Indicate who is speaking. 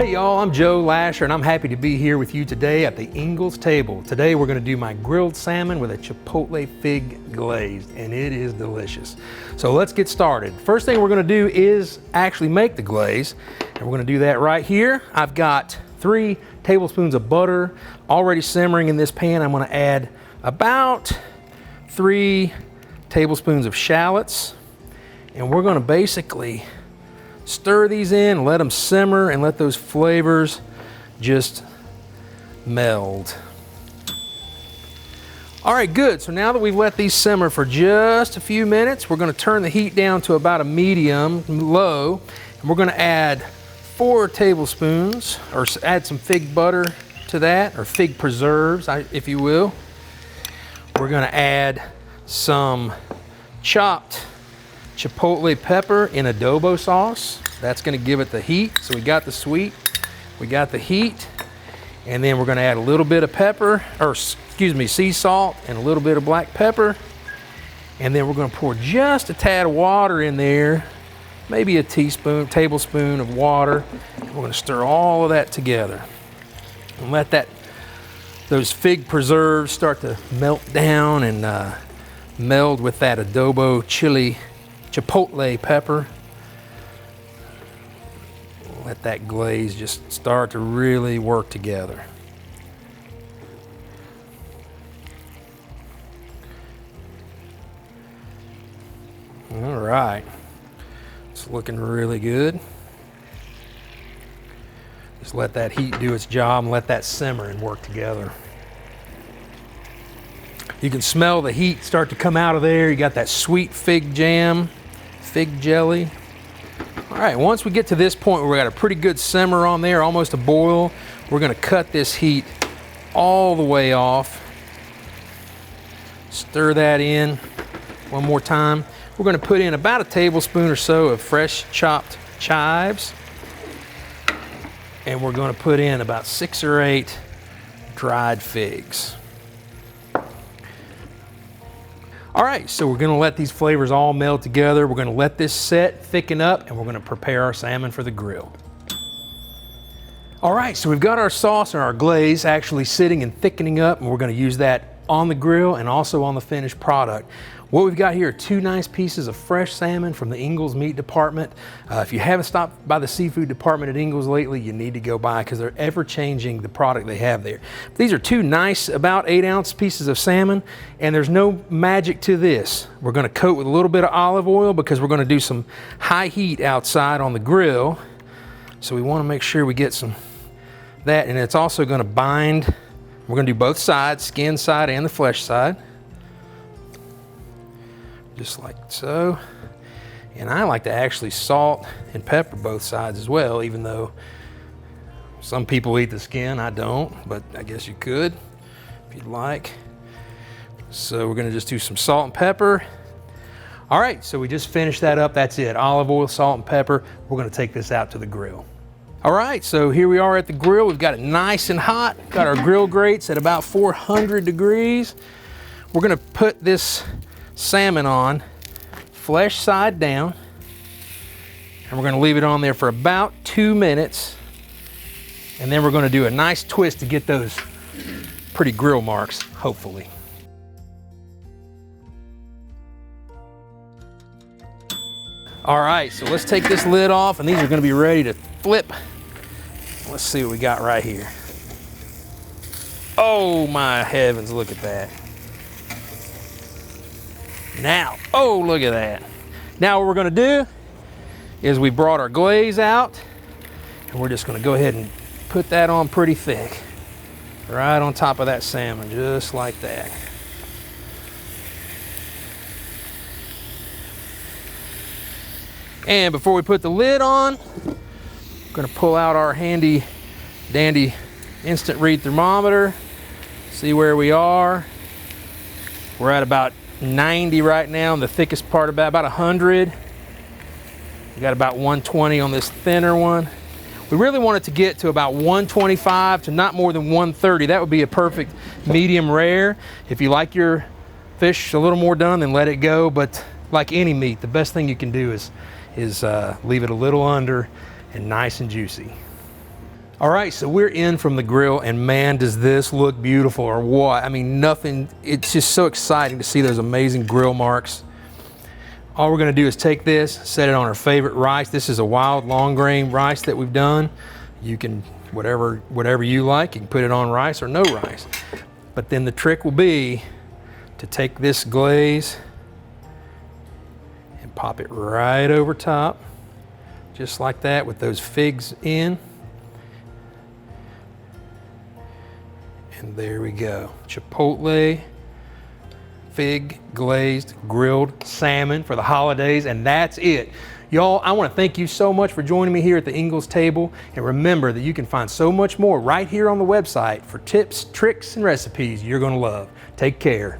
Speaker 1: Hey y'all, I'm Joe Lasher and I'm happy to be here with you today at the Ingles table. Today we're going to do my grilled salmon with a chipotle fig glaze, and it is delicious. So let's get started. First thing we're going to do is actually make the glaze, and we're going to do that right here. I've got 3 tablespoons of butter already simmering in this pan. I'm going to add about 3 tablespoons of shallots, and we're going to basically stir these in, let them simmer, and let those flavors just meld. All right, good. So now that we've let these simmer for just a few minutes, we're going to turn the heat down to about a medium low, and we're going to add 4 tablespoons, or add some fig butter to that, or fig preserves, if you will. We're going to add some chopped chipotle pepper in adobo sauce. That's going to give it the heat. So we got the sweet, we got the heat, and then we're going to add a little bit of pepper, or excuse me, sea salt, and a little bit of black pepper. And then we're going to pour just a tad of water in there, maybe a tablespoon of water. And we're going to stir all of that together and let those fig preserves start to melt down and meld with that adobo chipotle pepper. Let that glaze just start to really work together. All right, it's looking really good. Just let that heat do its job and let that simmer and work together. You can smell the heat start to come out of there. You got that sweet fig jam, fig jelly. All right, once we get to this point where we got a pretty good simmer on there, almost a boil, we're gonna cut this heat all the way off. Stir that in one more time. We're gonna put in about a tablespoon or so of fresh chopped chives. And we're gonna put in about 6 or 8 dried figs. All right, so we're gonna let these flavors all meld together. We're gonna let this set, thicken up, and we're gonna prepare our salmon for the grill. All right, so we've got our sauce and our glaze actually sitting and thickening up, and we're gonna use that on the grill and also on the finished product. What we've got here are 2 nice pieces of fresh salmon from the Ingles meat department. If you haven't stopped by the seafood department at Ingles lately, you need to go by because they're ever changing the product they have there. These are 2 nice, about 8-ounce pieces of salmon, and there's no magic to this. We're gonna coat with a little bit of olive oil because we're gonna do some high heat outside on the grill. So we wanna make sure we get some that, and it's also gonna bind. We're gonna do both sides, skin side and the flesh side. Just like so. And I like to actually salt and pepper both sides as well, even though some people eat the skin. I don't, but I guess you could if you'd like. So we're gonna just do some salt and pepper. All right, so we just finished that up. That's it, olive oil, salt and pepper. We're gonna take this out to the grill. All right, so here we are at the grill. We've got it nice and hot. Got our grill grates at about 400 degrees. We're gonna put this salmon on, flesh side down, and we're gonna leave it on there for about 2 minutes, and then we're gonna do a nice twist to get those pretty grill marks, hopefully. All right, so let's take this lid off, and these are gonna be ready to flip. Let's see what we got right here. Oh my heavens, look at that. Now, oh, look at that. Now what we're gonna do is we brought our glaze out, and we're just gonna go ahead and put that on pretty thick, right on top of that salmon, just like that. And before we put the lid on, we're gonna pull out our handy dandy instant read thermometer, see where we are. We're at about 90 right now, and the thickest part about 100. We got about 120 on this thinner one. We really want it to get to about 125 to not more than 130. That would be a perfect medium rare. If you like your fish a little more done, then let it go. But like any meat, the best thing you can do is leave it a little under and nice and juicy. All right, so we're in from the grill, and man, does this look beautiful or what? I mean, nothing, it's just so exciting to see those amazing grill marks. All we're gonna do is take this, set it on our favorite rice. This is a wild long grain rice that we've done. You can, whatever you like, you can put it on rice or no rice. But then the trick will be to take this glaze and pop it right over top, just like that with those figs in. And there we go. Chipotle, fig, glazed, grilled salmon for the holidays, and that's it. Y'all, I want to thank you so much for joining me here at the Ingles table, and remember that you can find so much more right here on the website for tips, tricks, and recipes you're going to love. Take care.